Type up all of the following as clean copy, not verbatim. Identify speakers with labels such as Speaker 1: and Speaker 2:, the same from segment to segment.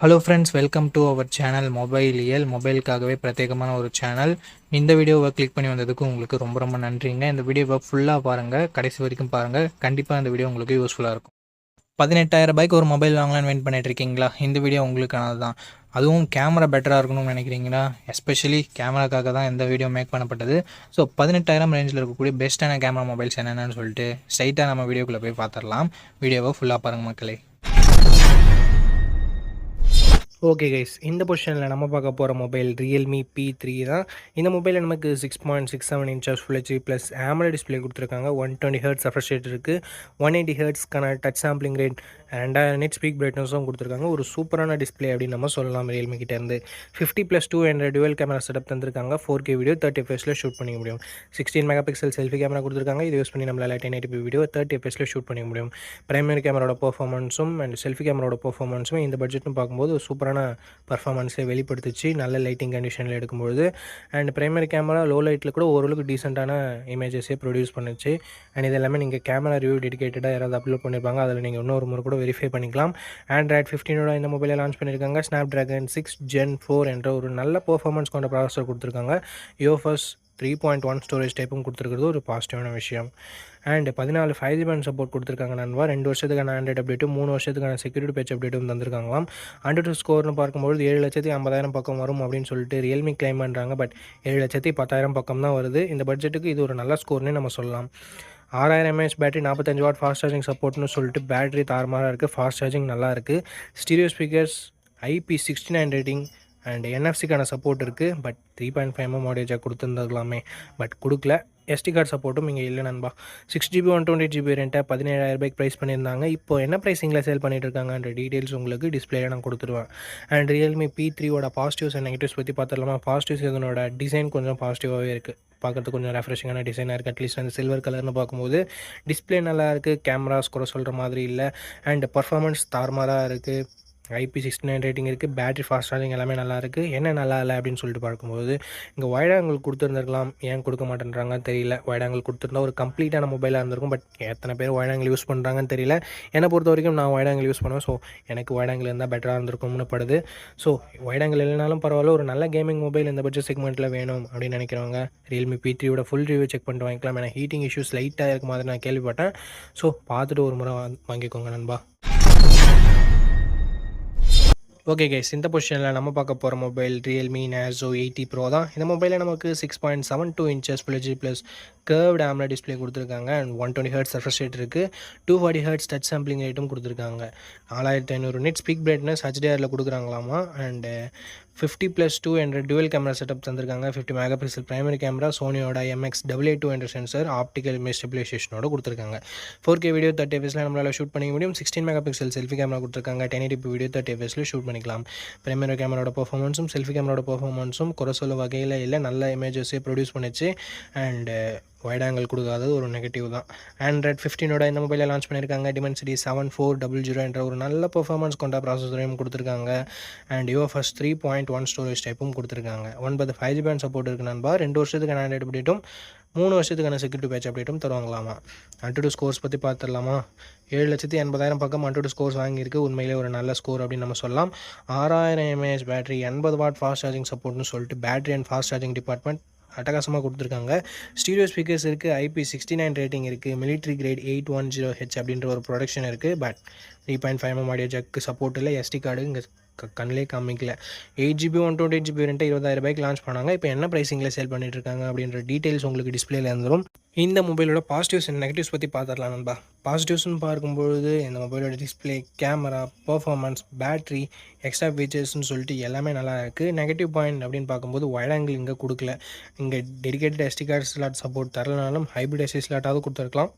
Speaker 1: Hello friends, welcome to our channel மொபைலியல். மொபைலுக்காகவே பிரத்யேகமான ஒரு சேனல். இந்த வீடியோவை கிளிக் பண்ணி வந்ததுக்கு உங்களுக்கு ரொம்ப ரொம்ப நன்றிங்க. இந்த வீடியோவை ஃபுல்லாக பாருங்கள், கடைசி வரைக்கும் பாருங்கள். கண்டிப்பாக இந்த வீடியோ உங்களுக்கு யூஸ்ஃபுல்லாக இருக்கும். 18,000 ரூபாய்க்கு ஒரு மொபைல் வாங்கலான்னு வெயிட் பண்ணிட்டு இருக்கீங்களா? இந்த வீடியோ உங்களுக்கானது தான். அதுவும் கேமரா பெட்டராக இருக்கணும்னு நினைக்கிறீங்களா? எஸ்பெஷலி கேமராக்காக தான் இந்த வீடியோ மேக் பண்ணப்பட்டது. ஸோ 18,000 ரேஞ்சில் இருக்கக்கூடிய பெஸ்ட்டான கேமரா மொபைல்ஸ் என்னென்னு சொல்லிட்டு ஸ்ட்ரைட்டாக நம்ம வீடியோக்குள்ளே போய் பார்த்துடலாம். வீடியோவை ஃபுல்லாக பாருங்கள் மக்களே. ஓகே கைஸ், இந்த பொசிஷனில் நம்ம பார்க்க போகிற மொபைல் ரியல்மி P3 தான். இந்த மொபைலில் நமக்கு 6.67 inches full HD plus AMOLED display கொடுத்துருக்காங்க. 120 ஹெர்ட்ஸ் ரெஃப்ரெஷ் ரேட் இருக்குது. 180 ஹெர்ட்ஸ்க்கான touch sampling rate, 2000 nits peak பிரைட்னஸும் கொடுத்துருக்காங்க. ஒரு சூப்பரான டிஸ்பிளே அப்படின்னு நம்ம சொல்லலாம் ரியல்மி கிட்டேருந்து. 50+2 என்ற டுவல் கேமரா செட்டப் தந்திருக்காங்க. 4K வீடியோ 30 fps ஷூட் பண்ணிக்க முடியும். 16 மெகா பிக்சல் செல்ஃபி கேமரா கொடுத்துருக்காங்க. இது யூஸ் பண்ணி நம்மளால் 1080p வீடியோ 30 fps ஷூட் பண்ணிக்க முடியும். பிரைமரி கேமராவோட பர்ஃபார்மன்ஸும் அண்ட் செல்ஃபி கேமராவோட பர்ஃபார்மன்ஸும் இந்த பட்ஜெட்னு பார்க்கும்போது சூப்பரான பர்ஃபார்மன்ஸை வெளிப்படுத்துச்சு நல்ல லைட்டிங் கண்டிஷனில் எடுக்கும்போது. அண்ட் பிரைமரி கேமரா லோ லைட்டில் கூட ஓரளவுக்கு டீசெண்டான இமேஜஸே ப்ரொடியூஸ் பண்ணுச்சு. அண்ட் இது எல்லாமே நீங்கள் கேமரா ரிவ்யூ டெடிகேட்டடாக யாராவது அப்லோட் பண்ணியிருப்பாங்க, அதில் நீங்கள் இன்னொரு முறை கூட வெரிஃபை பண்ணிக்கலாம். Android 15 இந்த மொபைலை லான்ச் பண்ணியிருக்காங்க. Snapdragon 6 Gen 4 என்ற ஒரு நல்ல பர்ஃபார்மன்ஸ் கொண்ட ப்ராசஸர் கொடுத்துருக்காங்க. UFS 3.1 ஸ்டோரேஜ் டைப்பும் கொடுத்துருக்கிறது ஒரு பாசிட்டிவான விஷயம். அண்ட் 14 5G பேண்ட் சப்போர்ட் கொடுத்துருக்காங்க நண்பா. 2 வருஷத்துக்கான ஆண்ட்ராய்ட் அப்டேட்டும் 3 வருஷத்துக்கான செக்யூரிட்டி பேட்ச் அப்டேட்டும் தந்திருக்காங்களாம். அண்டர் ஸ்கோர்னு பார்க்கும்போது 7,50,000 பக்கம் வரும் அப்படின்னு சொல்லிட்டு ரியல்மி கிளைம் பண்ணுறாங்க. பட் 7,10,000 பக்கம் தான் வருது. இந்த பட்ஜெட்டுக்கு இது ஒரு நல்ல ஸ்கோர்னே நம்ம சொல்லலாம். 6000 mAh battery, 45 watt fast charging சப்போர்ட்னு சொல்லிட்டு பேட்டரி தாறுமாறாக இருக்குது. ஃபாஸ்ட் சார்ஜிங் நல்லா இருக்குது. Stereo speakers, IP69 rating and NFC-க்கான சப்போர்ட் இருக்குது. பட் 3.5mm ஆடியோ ஜாக் கொடுத்துருந்துருக்கலாமே, பட் கொடுக்கல. SD கார்டு சப்போர்ட்டும் இங்கே இல்லை நண்பா. 6GB 128GB ரெண்ட்டை 17,000 ரூபாய்க்கு ப்ரைஸ் பண்ணியிருந்தாங்க. இப்போ என்ன ப்ரைஸிங்கில் சேல் பண்ணிட்டு இருக்காங்கன்ற டீட்டெயில்ஸ் உங்களுக்கு டிஸ்பிளேல நான் கொடுத்துருவேன். அண்ட் ரியல்மி P3யோட பாசிட்டிவ்ஸ் அண்ட் நெகட்டிவ்ஸ் பற்றி பார்த்துடலாமா? பாசிட்டிவ்ஸ் இதனோட டிசைன் கொஞ்சம் பாசிட்டிவாகவே இருக்குது. பார்க்குறதுக்கு கொஞ்சம் ரெஃப்ரெஷிங்கான டிசைனாக இருக்குது. அட்லீஸ்ட் அந்த சில்வர் கலர்னு பார்க்கும்போது டிஸ்பிளே நல்லா இருக்குது. கேமராஸ் கூட சொல்கிற மாதிரி இல்லை. அண்ட் பர்ஃபார்மன்ஸ் தாறுமாறாக இருக்குது. IP69 ரேட்டிங் இருக்குது. பேட்டரி ஃபாஸ்ட் சார்ஜிங் எல்லாமே நல்லா இருக்குது. என்ன நல்லா இல்லை அப்படின்னு சொல்லிட்டு பார்க்கும்போது, இங்கே வைட் ஆங்கிள் கொடுத்துருந்துருக்கலாம். ஏன் கொடுக்க மாட்டேன்றாங்கன்னு தெரியல. வைட் ஆங்கிள் கொடுத்துருந்தா ஒரு கம்ப்ளீட்டான மொபைலாக இருந்திருக்கும். பட் எத்தனை பேர் வைட் ஆங்கிள் யூஸ் பண்ணுறாங்கன்னு தெரியல. என்னை பொறுத்த வரைக்கும் நான் வைட் ஆங்கிள் யூஸ் பண்ணுவேன். ஸோ எனக்கு வைட் ஆங்கிள் இருந்தால் பெட்டராக இருந்திருக்கும்னு படுது. ஸோ வைட் ஆங்கிள் இல்லைனாலும் பரவாயில்ல, ஒரு நல்ல கேமிங் மொபைல் இந்த பட்ஜெட் செக்மெண்ட்டில் வேணும் அப்படின்னு நினைக்கிறவங்க ரியல்மி P3யோட ஃபுல் ரிவ்யூ செக் பண்ணிட்டு வாங்கிக்கலாம். ஏன்னா ஹீட்டிங் இஷ்யூஸ் லைட்டாக இருக்க மாதிரி நான் கேள்விப்பட்டேன். ஸோ பார்த்துட்டு ஒரு முறை வாங்கிக்கோங்க நண்பா. ஓகே கைஸ், இந்த பொசிஷனில் நம்ம பார்க்க போகிற மொபைல் ரியல்மி Narzo 80 Pro தான். இந்த மொபைலில் நமக்கு 6.72 inches full HD plus curved AMOLED display கொடுத்துருக்காங்க. அண்ட் 120 ஹெர்ட்ஸ் ரெஃப்ரெஷ் ரேட் இருக்குது. 240 ஹெர்ட்ஸ் டச் சாம்பிளிங் ரேட்டும் கொடுத்துருக்காங்க. 4500 nits ஸ்பீக் பிரைட்னஸ் HDR கொடுக்குறாங்களாமா. அண்டு 50+2 என்ற டுவல் கேமரா செட்டப் தந்திருக்காங்க. 50 மெகா பிக்சல் பிரைமரி கேமரா, சோனியோட MX882 என்ற சென்சர், ஆப்டிக்கல் இமேஜ் ஸ்டெபிலைசேஷனோட கொடுத்துருக்காங்க. 4K வீடியோ 30 fps நம்மளால் ஷூட் பண்ணிக்க முடியும். 16 மெகா பிக்சல் செல்ஃபி கேமரா கொடுத்துருக்காங்க. 1080p வீடியோ 30 fps ஷூட் பண்ணிக்கலாம். பிரைமரி கேமராவோட பர்ஃபார்மன்ஸும் செல்ஃபி கேமராவோட பர்ஃபார்மன்ஸும் குறை சொல்ல வகையில் இல்லை. நல்ல இமேஜஸே ப்ரொடியூஸ் பண்ணிச்சு. அண்டு வைட் ஆங்கிள் கொடுக்காதது ஒரு நெகட்டிவ் தான். Android 15 இந்த மொபைலை லான்ச் பண்ணியிருக்காங்க. Dimensity 7400 என்ற ஒரு நல்ல பர்ஃபார்மன்ஸ் கொண்ட ப்ராசஸரையும் கொடுத்துருக்காங்க. அண்ட் UFS 3.1 ஸ்டோரேஜ் டைப்பும் கொடுத்துருக்காங்க. 9 5G பேண்ட் சப்போர்ட் இருக்குது நண்பா. 2 வருஷத்துக்கான ஆண்ட்ராய்டு அப்டேட்டும் 3 வருஷத்துக்கான செக்யூரிட்டி பேட்ச் அப்டேட்டும் தருவாங்களாமா. Antutu ஸ்கோர்ஸ் பற்றி பார்த்துடலாமா? 7,80,000 பக்கம் Antutu ஸ்கோர்ஸ் வாங்கியிருக்கு. உண்மையிலே ஒரு நல்ல ஸ்கோர் அப்படின்னு நம்ம சொல்லலாம். 6000 mAh battery, 80 watt fast charging சப்போர்ட்னு சொல்லிட்டு battery and fast charging department அட்டகாசமாக கொடுத்துருக்காங்க. ஸ்டீரியோ ஸ்பீக்கர்ஸ் இருக்குது. IP69 ரேட்டிங் இருக்குது. மிலிட்ரி கிரேட் 810H அப்படின்ற ஒரு ப்ரொடக்ஷன் இருக்குது. But 3.5mm audio jack support இல்லை. SD கார்டு இங்கே கண்ணிலே காமிக்கல. 8GB 128GB ரெண்ட்டை 20,000 ரூபாய்க்கு லான்ச் பண்ணாங்க. இப்போ என்ன ப்ரைஸிங்கில் சேல் பண்ணிட்டு இருக்காங்க அப்படின்ற டீட்டெயில்ஸ் உங்களுக்கு டிஸ்பிளேல இருந்துடும். இந்த மொபைலோட பாசிட்டிவ்ஸ் அண்ட் நெகட்டிவ்ஸ் பற்றி பார்த்துடலாம் நண்பா. பாசிட்டிவ்ஸ்னு பார்க்கும்பொழுது இந்த மொபைலோட display, camera, performance, battery, extra ஃபீச்சர்ஸ்னு சொல்லிட்டு எல்லாமே நல்லா இருக்குது. நெகட்டிவ் பாயிண்ட் அப்படின்னு பார்க்கும்போது வைட் ஆங்கிள் இங்கே கொடுக்கல. இங்கே dedicated SD card slot support தரலனாலும் ஹைப்ரிட் SD ஸ்லாட்டாவது கொடுத்துருக்கலாம்,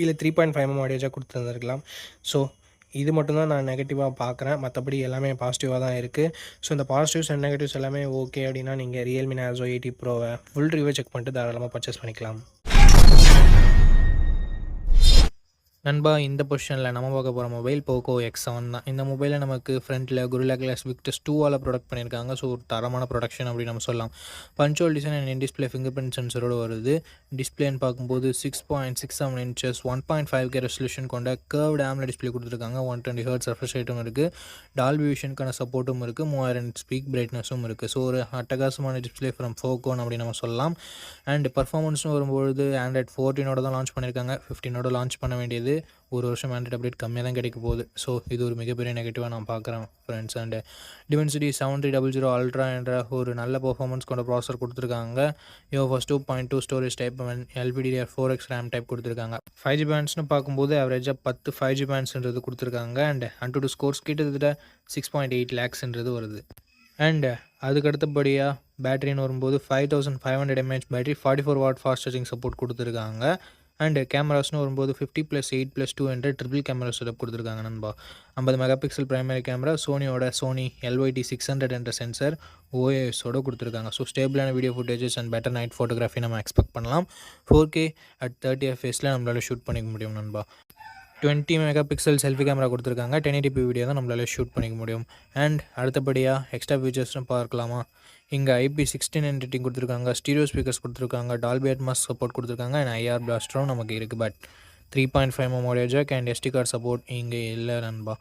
Speaker 1: இல்லை 3.5mm ஆடியோ ஜாக் கொடுத்துருந்துருக்கலாம். ஸோ இது மட்டும்தான் நான் நெகட்டிவாக பார்க்குறேன். மற்றபடி எல்லாமே பாசிட்டிவாக தான் இருக்குது. ஸோ இந்த பாசிட்டிவ்ஸ் அண்ட் நெகட்டிவ்ஸ் எல்லாமே ஓகே அப்படின்னா நீங்கள் ரியல்மி Narzo 80 Proவை ஃபுல் ரிவ்யூ செக் பண்ணிட்டு தாராளமாக பர்ச்சேஸ் பண்ணிக்கலாம். நண்பா, இந்த பொசிஷனில் நம்ம பார்க்க போகிற மொபைல் போக்கோ X7 தான். இந்த மொபைலில் நமக்கு ஃப்ரண்ட்டில் Gorilla Glass Victus 2ஆல் ப்ரொடக்ட் பண்ணியிருக்காங்க. ஸோ ஒரு தரமான ப்ரொடக்ஷன் அப்படின்னு நம்ம சொல்லலாம். பஞ்சுவல் design and in display fingerprint சென்சரோடு வருது. டிஸ்பிளேன்னு பார்க்கும்போது 6.67 inches 1.5K ரெசல்யூஷன் கொண்ட கர்வ்டு AMOLED டிஸ்பிளே கொடுத்துருக்காங்க. 120 Hz ரெஃப்ரெஷ் ரேட்டும் இருக்குது. டால்பி விஷனுக்கான சப்போர்ட்டும் இருக்குது. 3000 ஸ்பீக் பிரைட்னஸும் இருக்குது. ஸோ ஒரு அட்டகாசமான டிஸ்பிளே ஃப்ரம் போக்கோன் அப்படின்னு நம்ம சொல்லலாம். அண்ட் பர்ஃபார்மன்ஸும் வரும்பொழுது Android 14ஓட தான் லான்ச் பண்ணியிருக்காங்க. 15ஓட லான்ச் பண்ண வேண்டியது ஒரு வருஷம் ஆண்ட்ராய்ட் அப்டேட் கம்மியாக தான் கிடைக்க போகுது. ஸோ இது ஒரு மிகப்பெரிய நெகட்டிவாக நான் பார்க்குறேன் ஃப்ரெண்ட்ஸ். அண்ட் Dimensity 7300 Ultra என்ற ஒரு நல்ல பர்ஃபார்மன்ஸ் கொண்ட ப்ராசஸர் கொடுத்துருக்காங்க. UFS 2.2 storage type LPDDR4X RAM type கொடுத்துருக்காங்க. 5G பேண்ட்ஸ்னு பார்க்கும்போது ஆவரேஜாக 10 5G பேண்ட்ஸ்ன்றது கொடுத்துருக்காங்க. அண்ட் AnTuTu ஸ்கோர்ஸ் கிட்டத்தட்ட 6.8 lakhsன்றது வருது. அண்ட் அதுக்கு அடுத்தபடியாக பேட்டரின்னு வரும்போது 5500 mAh battery 44 watt fast charging support கொடுத்துருக்காங்க. அண்ட் கேமராஸ்னு வரும்போது 50+8+2 என்ற ட்ரிபிள் கேமரா செட்டப் கொடுத்துருக்காங்க நண்பா. 50 megapixel primary camera, Sony LYT600 என்ற சென்சர் OISோட கொடுத்துருக்காங்க. ஸோ ஸ்டேபிளான video footages and better night photography நம்ம எக்ஸ்பெக்ட் பண்ணலாம். 4K at 30 fps நம்மளால் ஷூட் பண்ணிக்க முடியும் நண்பா. 20 மெகாபிக்சல் செல்ஃபி கேமரா கொடுத்துருக்காங்க. 1080p வீடியோ தான் நம்மளால் ஷூட் பண்ணிக்க முடியும். அண்ட் அடுத்தபடியாக எக்ஸ்ட்ரா ஃபீச்சர்ஸ்னு பார்க்கலாமா. இங்கே IP69 ரேட்டிங் கொடுத்துருக்காங்க. ஸ்டீரியோ ஸ்பீக்கர்ஸ் கொடுத்துருக்காங்க. டால்பி அட்மாஸ் சப்போர்ட் கொடுத்துருக்காங்க. அண்ட் IR பிளாஸ்டரும் நமக்கு இருக்குது. But 3.5mm audio jack and SD card support இங்கே இல்லை நண்பா.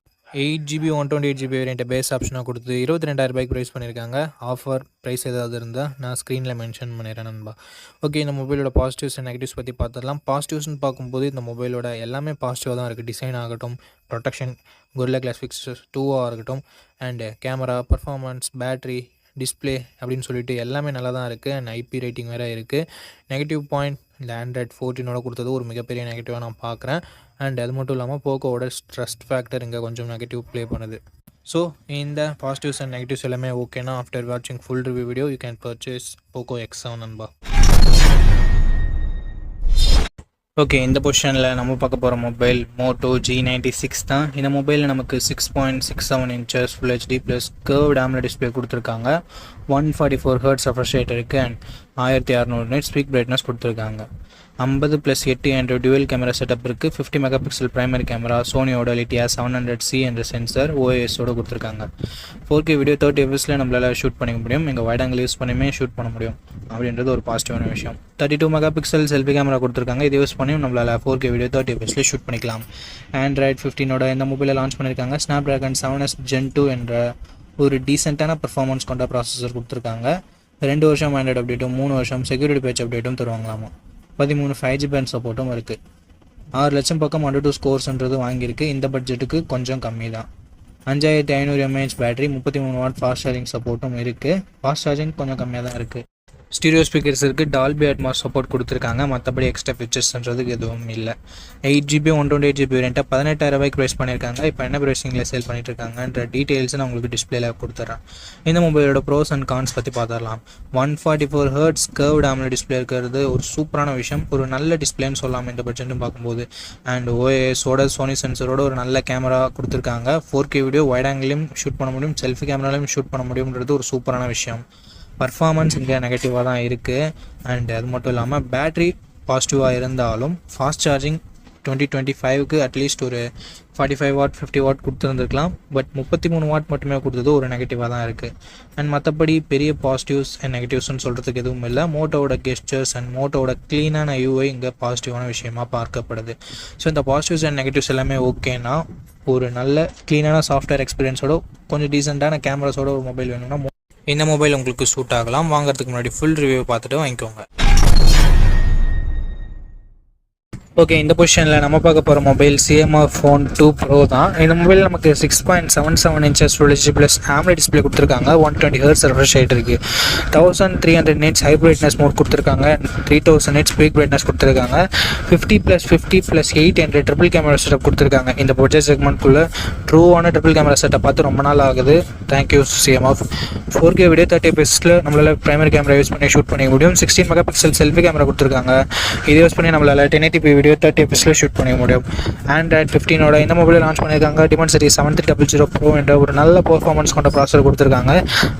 Speaker 1: 8GB 128GB வேரியண்ட்டை பேஸ் ஆப்ஷனாக கொடுத்து 22,000 ரூபாய்க்கு ப்ரைஸ் பண்ணியிருக்காங்க. ஆஃபர் ப்ரைஸ் ஏதாவது இருந்தால் நான் ஸ்க்ரீனில் மென்ஷன் பண்ணிடுறேன் நண்பா. ஓகே, இந்த மொபைலோட பாசிட்டிவ்ஸ் அண்ட் நெகட்டிவ்ஸ் பற்றி பார்த்துடலாம். பாசிட்டிவ்ஸ்னு பார்க்கும்போது இந்த மொபைலோட எல்லாமே பாசிட்டிவாக தான் இருக்குது. டிசைன் ஆகட்டும், ப்ரொடெக்ஷன், Gorilla Glass Victus 2ஆக இருக்கட்டும், and camera, performance, battery, display அப்படின்னு சொல்லிட்டு எல்லாமே நல்லா தான் இருக்குது. அண்ட் IP ரேட்டிங் வேறு இருக்குது. நெகட்டிவ் பாயிண்ட் இந்த Android 14ஓட கொடுத்தது ஒரு மிகப்பெரிய நெகட்டிவாக நான் பார்க்குறேன். அண்ட் அது மட்டும் இல்லாமல் போக்கோவோட ட்ரஸ்ட் ஃபேக்டர் இங்கே கொஞ்சம் நெகட்டிவ் ப்ளே பண்ணுது. ஸோ இந்த பாசிட்டிவ்ஸ் அண்ட் நெகட்டிவ்ஸ் எல்லாமே ஓகேனா ஆஃப்டர் வாட்சிங் full review video you can purchase Poco X7 நண்பா. ஓகே, இந்த பொசிஷனில் நம்ம பார்க்க போகிற மொபைல் Moto G96 தான். இந்த மொபைலில் நமக்கு 6.67 inches Full HD plus curved AMOLED display கொடுத்துருக்காங்க. 144 Hz ரெஃப்ரெஷ் ரேட் இருக்குது. அண்ட் 1600 nits ஸ்பீக் பிரைட்னஸ் கொடுத்துருக்காங்க. 50+8 என்ற டுவெல் கேமரா செட்டப் இருக்குது. 50 மெகாபிக்சல் பிரைமரி கேமரா, சோனியோட LTR 700C என்ற சென்சர் OISோட கொடுத்துருக்காங்க. 4K வீடியோ 30 fps நம்மளால் ஷூட் பண்ணிக்க முடியும். இங்கே வைட் ஆங்கிள் யூஸ் பண்ணியுமே ஷூட் பண்ண முடியும் அப்படின்றது ஒரு பாசிட்டிவான விஷயம். 32 மெகாபிக்சல் செல்ஃபி கேமரா கொடுத்துருக்காங்க. இது யூஸ் பண்ணியும் நம்மளால் 4K வீடியோ 30 fps ஷூட் பண்ணிக்கலாம். Android 15ஓட இந்த மொபைலை லான்ச் பண்ணியிருக்காங்க. Snapdragon 7S Gen 2 என்ற ஒரு டீசெண்டான பர்ஃபார்மன்ஸ் கொண்ட ப்ராசஸர் கொடுத்துருக்காங்க. 2 வருஷம் ஆண்ட்ராய்டு அப்டேட்டும் 3 வருஷம் செக்யூரிட்டி பேட்ச் அப்டேட்டும் தருவாங்களாமா. 13 5G பேண்ட் சப்போர்ட்டும் இருக்குது. 6 லட்சம் பக்கம் AnTuTu ஸ்கோர்ஸ்ன்றது வாங்கியிருக்கு. இந்த பட்ஜெட்டுக்கு கொஞ்சம் கம்மி தான். 5500 mAh battery, 33 watt fast charging சப்போர்ட்டும் இருக்குது. ஃபாஸ்ட் சார்ஜிங் கொஞ்சம் கம்மியாக தான் இருக்குது. ஸ்டீரியோ ஸ்பீக்கர்ஸ் இருக்குது. டால்பி அட்மாஸ் சப்போர்ட் கொடுத்துருக்காங்க. மற்றபடி எக்ஸ்ட்ரா ஃபீச்சர்ஸ்ன்றதுக்கு எதுவும் இல்லை. 8GB 128GB வேரியண்ட்டை 18,000 ரூபாய்க்கு ப்ரைஸ் பண்ணியிருக்காங்க. இப்போ என்ன ப்ரைஸிங்கில் சேல் பண்ணிட்டு இருக்காங்கன்ற டீட்டெயில்ஸ் நான் உங்களுக்கு டிஸ்பிளேல கொடுத்துட்றேன். இந்த மொபைலோட ப்ரோஸ் அண்ட் கான்ஸ் பற்றி பார்த்துடலாம். 144 Hz கர்வ்டு AMOLED டிஸ்பிளே இருக்கிறது ஒரு சூப்பரான விஷயம். ஒரு நல்ல டிஸ்பிளேன்னு சொல்லலாம் இந்த பட்ஜெட்னு பார்க்கும்போது. அண்ட் OISோட சோனி சென்சரோட ஒரு நல்ல கேமரா கொடுத்துருக்காங்க. 4K வீடியோ வைட் ஆங்கிலையும் ஷூட் பண்ண முடியும், செல்ஃபி கேமராலையும் ஷூட் பண்ண முடியும்ன்றது ஒரு சூப்பரான விஷயம். பர்ஃபார்மன்ஸ் இங்கே நெகட்டிவாக தான் இருக்குது. அண்ட் அது மட்டும் இல்லாமல் பேட்ரி பாசிட்டிவாக இருந்தாலும் ஃபாஸ்ட் சார்ஜிங் 2025க்கு அட்லீஸ்ட் ஒரு 45 watt 50 watt கொடுத்துருந்துருக்கலாம். பட் 33 watt மட்டுமே கொடுத்தது ஒரு நெகட்டிவாக தான் இருக்குது. அண்ட் மற்றபடி பெரிய பாசிட்டிவ்ஸ் அண்ட் நெகட்டிவ்ஸ்னு சொல்கிறதுக்கு எதுவும் இல்லை. மோட்டோவோட கெஸ்டர்ஸ் அண்ட் மோட்டோவோட க்ளீனான UI இங்கே பாசிட்டிவான விஷயமாக பார்க்கப்படுது. ஸோ இந்த பாசிட்டிவ்ஸ் அண்ட் நெகட்டிவ்ஸ் எல்லாமே ஓகேனா ஒரு நல்ல க்ளீனான சாஃப்ட்வேர் எக்ஸ்பீரியன்ஸோட கொஞ்சம் டீசெண்டான கேமராஸோட ஒரு மொபைல் வேணும்னா இந்த மொபைல் உங்களுக்கு சூட் ஆகலாம். வாங்குறதுக்கு முன்னாடி ஃபுல் ரிவ்யூ பார்த்துட்டு வாங்கிக்கோங்க. ஓகே, இந்த பொசிஷனில் நம்ம பார்க்க போகிற மொபைல் CMR Phone 2 Pro தான். இந்த மொபைல் நமக்கு 6.77 inches Full HD plus AMOLED display கொடுத்துருக்காங்க. 120 Hz ரெஃப்ரெஷ் ரேட் இருக்குது. 1300 nits ஹை பிரைட்னஸ் மோட் கொடுத்துருக்காங்க. 3000 nits ஸ்பீக் பிரைட்னஸ் கொடுத்துருக்காங்க. 50+50+8 என்ற ட்ரிபிள் கேமரா செட்டப் கொடுத்துருக்காங்க. இந்த பட்ஜெட் செக்மெண்ட்குள்ளே ட்ரூவான ட்ரிபிள் கேமரா செட்டப் பார்த்து ரொம்ப நாள் ஆகுது. Thank you CMR. 4K video 30 fps நம்மளால் பிரைமரி கேமரா யூஸ் பண்ணி ஷூட் பண்ணிக்க முடியும். 16 மெகாபிக்சல் செல்ஃபி கேமரா கொடுத்துருக்காங்க. இது யூஸ் பண்ணி நம்மளால் 1080p வீடியோ 30 fps ஷூட் பண்ணிக்க முடியும். Android 15ஓட இந்த மொபைலை லான்ச் பண்ணியிருக்காங்க. Dimensity 7300 Pro என்ற ஒரு நல்ல பர்ஃபார்மன்ஸ் கொண்ட ப்ராசஸர் கொடுத்துருக்காங்க.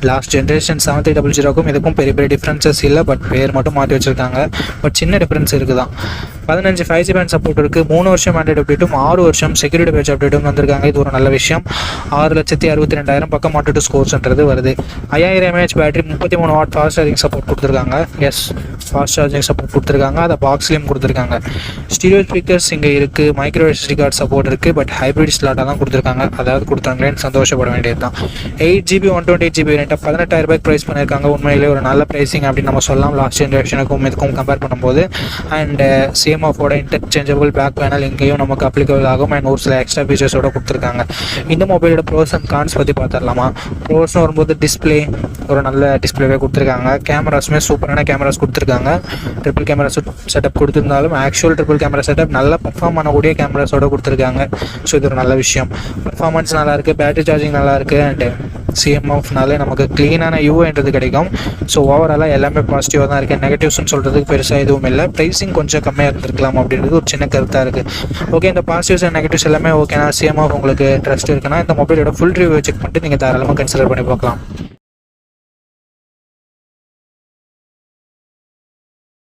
Speaker 1: லாஸ்ட் ஜென்ரேஷன் 7300க்கும் இதுக்கும் பெரிய பெரிய டிஃப்ரென்சஸ் இல்லை. பட் பேர் மட்டும் மாற்றி வச்சுருக்காங்க. பட் சின்ன டிஃப்ரென்ஸ் இருக்குதான்.
Speaker 2: 15 5G பேண்ட் சப்போர்ட் இருக்குது. 3 வருஷம் ஆண்ட்ராய்டு அப்டேட்டும் 6 வருஷம் செக்யூரிட்டி பேட்ச் அப்டேட்டும் வந்திருக்காங்க. இது ஒரு நல்ல விஷயம். 6,62,200 பக்கம் மாட்டு ஸ்கோர்ஸ்ன்றது வருது. 5000 mAh battery, 33 what fast charging support கொடுத்துருக்காங்க. எஸ், ஃபாஸ்ட் சார்ஜிங் சப்போர்ட் கொடுத்துருக்காங்க. அதை பாக்ஸ்லேயும் கொடுத்துருக்காங்க. ஸ்டீரியோ ஸ்பீக்கர்ஸ் இங்கே இருக்குது. மைக்ரோ SD கார்டு சப்போர்ட் இருக்குது. பட் ஹைப்ரிட் ஸ்லாட்டாக தான் கொடுத்துருக்காங்க. அதாவது கொடுத்தாங்களேன்னு சந்தோஷப்பட வேண்டியது தான். 8GB 128GB வேரியண்ட்டை 18,000 ரூபாய்க்கு ப்ரைஸ் பண்ணியிருக்காங்க. உண்மையிலே ஒரு நல்ல ப்ரைஸிங் அப்படின்னு நம்ம சொல்லலாம் லாஸ்ட் ஜென்ரேஷனுக்கும் இதுக்கும் கம்பேர் பண்ணும்போது. அண்ட் CMOFோட இன்டர்சேஞ்சபிள் பேக் பேனல் இங்கேயும் நமக்கு அப்ளிகபிள் ஆகும். அண்ட் ஒரு சில எக்ஸ்ட்ரா ஃபீச்சர்ஸோட கொடுத்துருக்காங்க. இந்த மொபைலோட ப்ரோஸ் அண்ட் கான்ஸ் பற்றி பார்த்துடலாமா? ப்ரோஸ்னு வரும்போது டிஸ்பிளே ஒரு நல்ல டிஸ்பிளேவே கொடுத்துருக்காங்க. கேமராஸுமே சூப்பரான கேமராஸ் கொடுத்துருக்காங்க. ட்ரிபிள் கேமரா செட்டப் கொடுத்துருந்தாலும் ஆக்சுவல் ட்ரிபிள் கேமரா செட்டப் நல்லா பர்ஃபார்ம் பண்ணக்கூடிய கேமராஸோட கொடுத்துருக்காங்க. ஸோ இது ஒரு நல்ல விஷயம். பர்ஃபார்மன்ஸ் நல்லாயிருக்கு, பேட்டரி சார்ஜிங் நல்லாயிருக்கு. அண்ட் CMOFனாலே நமக்கு க்ளீனான யூஐன்றது கிடைக்கும். ஸோ ஓவராலாக எல்லாமே பாசிட்டிவாக தான் இருக்குது. நெகட்டிவ்ஸ்னு சொல்கிறதுக்கு பெருசாக எதுவும் இல்லை. ப்ரைஸிங் கொஞ்சம் கம்மியாக இருந்திருக்கலாம் அப்படின்றது ஒரு சின்ன கருத்தாக இருக்குது. ஓகே, இந்த பாசிட்டிவ்ஸ் அண்ட் நெகட்டிவ்ஸ் எல்லாமே ஓகேனா CMOF உங்களுக்கு ட்ரஸ்ட் இருக்குன்னா இந்த மொபைலோட ஃபுல் ரிவ்யூ செக் பண்ணிட்டு நீங்கள் தாராளமாக கன்சிடர் பண்ணி பார்க்கலாம்.